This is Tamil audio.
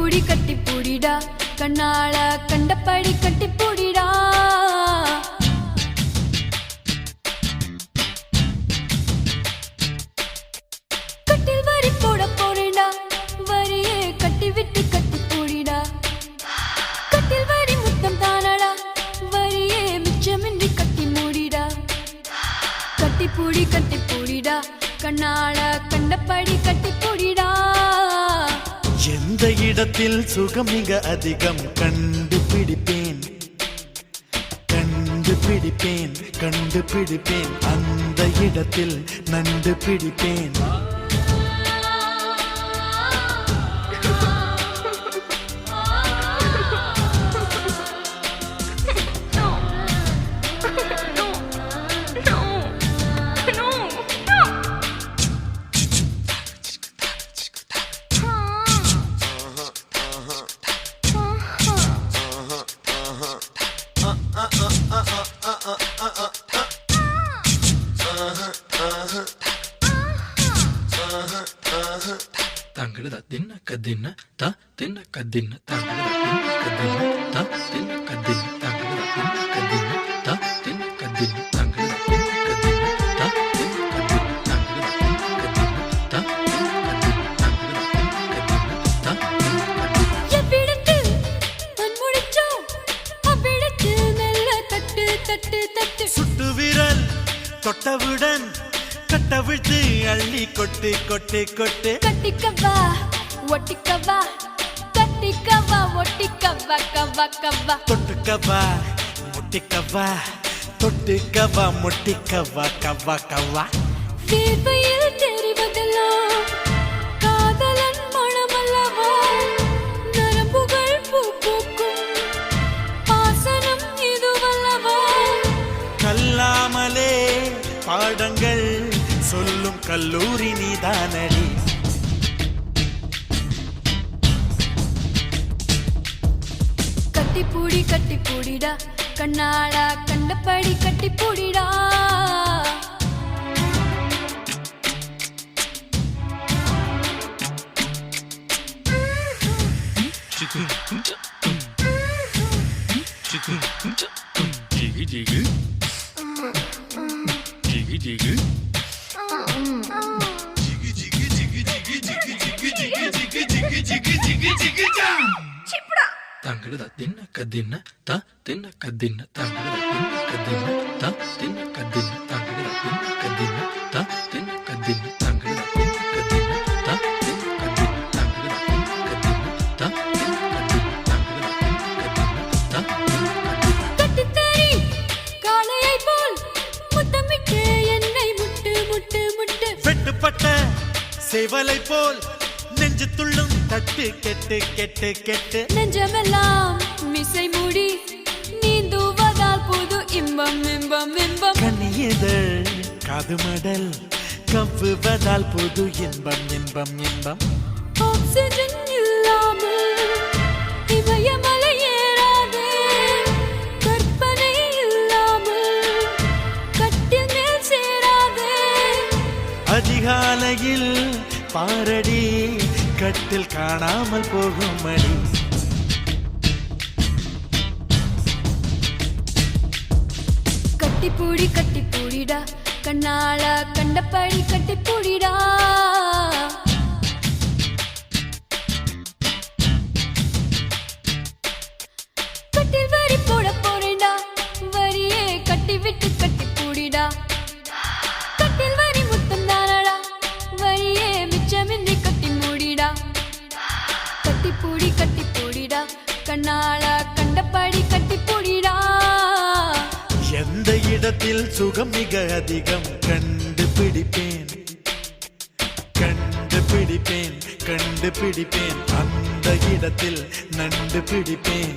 கட்டி பூடிடா கண்ணால கண்டபடி கட்டி பூடிடா கட்டில் வரி போட போறேடா வரியே கட்டி விட்டு கட்டி பூடிடா கட்டில் வரி முத்தம் தானடா வரியே மிச்சமின்றி கட்டி மூடிடா கட்டி பூடிடா கண்ணால கண்டபடி கட்டி பூடிடா எந்த இடத்தில் சுகம் மிக அதிகம் கண்டுபிடிப்பேன் அந்த இடத்தில் நண்டு பிடிப்பேன் தங்கட தின்ன கதின்ன த தின்ன கதின்ன தங்கட தின்ன கதின்ன த தின்ன கதின்ன தங்கட தின்ன கதின்ன த தின்ன கதின்ன தங்கட தின்ன கதின்ன த தின்ன கதின்ன தங்கட தின்ன கதின்ன த தின்ன கதின்ன தங்கட தின்ன கதின்ன த எவ்விடத்து மண்முடிச்சோ அவ்விடத்து மெல்ல தட்டு தட்டு தட்டு சுட்டு விரல் தொட்டவுடன் கட்டவிழ்த்து அள்ளி கொட்டு கொட்டு கொட்டு கட்டிக்கவா ஒட்டிக்கவா கட்டிக்கவா ஒட்டிக்கவா கவா கவா தொட்டுக்கவா முட்டிக்கவா தொட்டுக்கவா முட்டிக்கவா கவா கவா வேர்வையில் தெரிவதெல்லாம் காதலன் மனமல்லவா நரம்புகள் பூ பூக்கும் பாசனம் இதுவல்லவா கல்லாமலே பாடங்கள் சொல்லும் கல்லூரி நீதானடி கட்டி பூடிடா கண்ணாளா கண்டபடி கட்டி பூடிடா தங்கட தின்ன கதின்ன த தின்ன கதின்ன தங்கட தின்ன கதின்ன த தின்ன கதின்ன தங்கட தின்ன கதின்ன த தின்ன கதின்ன தங்கட தின்ன கதின்ன த தின்ன கதின்ன தங்கட தின்ன கதின்ன த தின்ன கதின்ன தங்கட தின்ன கதின்ன த கட்டித்தறி காளையை போல் முத்தமிட்டு என்னை முட்டு முட்டு முட்டு வெட்டுப்பட்ட சேவலை போல் நெஞ்சு துள்ளும் தட்டு கெட்டு கெட்டு கெட்டு நெஞ்சமெல்லாம் மிசை மூடி நீந்துவதால் புது இன்பம் இன்பம் இன்பம் கண்ணியதழ் காதுமடல் கவ்வுவதால் புது இன்பம் இன்பம் இன்பம் ஆக்சிஜன் இல்லாமல் இமயமலை ஏறாதே கற்பனை இல்லாமல் கட்டில் மேல் சேராதே அதிகாலையில் பாரடி கட்டில் காணாமல் போகும் மணி கட்டி பூடிடா கண்ணால கண்டபடி கட்டி பூடிடா கட்டில் வரி போட போறேடா வரியே கட்டி விட்டு கட்டி பூடிடா கட்டில் வரி முத்தம் தானடா வரியே மிச்சமின்றி கட்டி மூடிடா கட்டி பூடிடா கண்ணால கண்டபடி கட்டி பூடிடா எந்த இடத்தில் சுகம் மிக அதிகம் கண்டுபிடிப்பேன் அந்த இடத்தில் நண்டு பிடிப்பேன்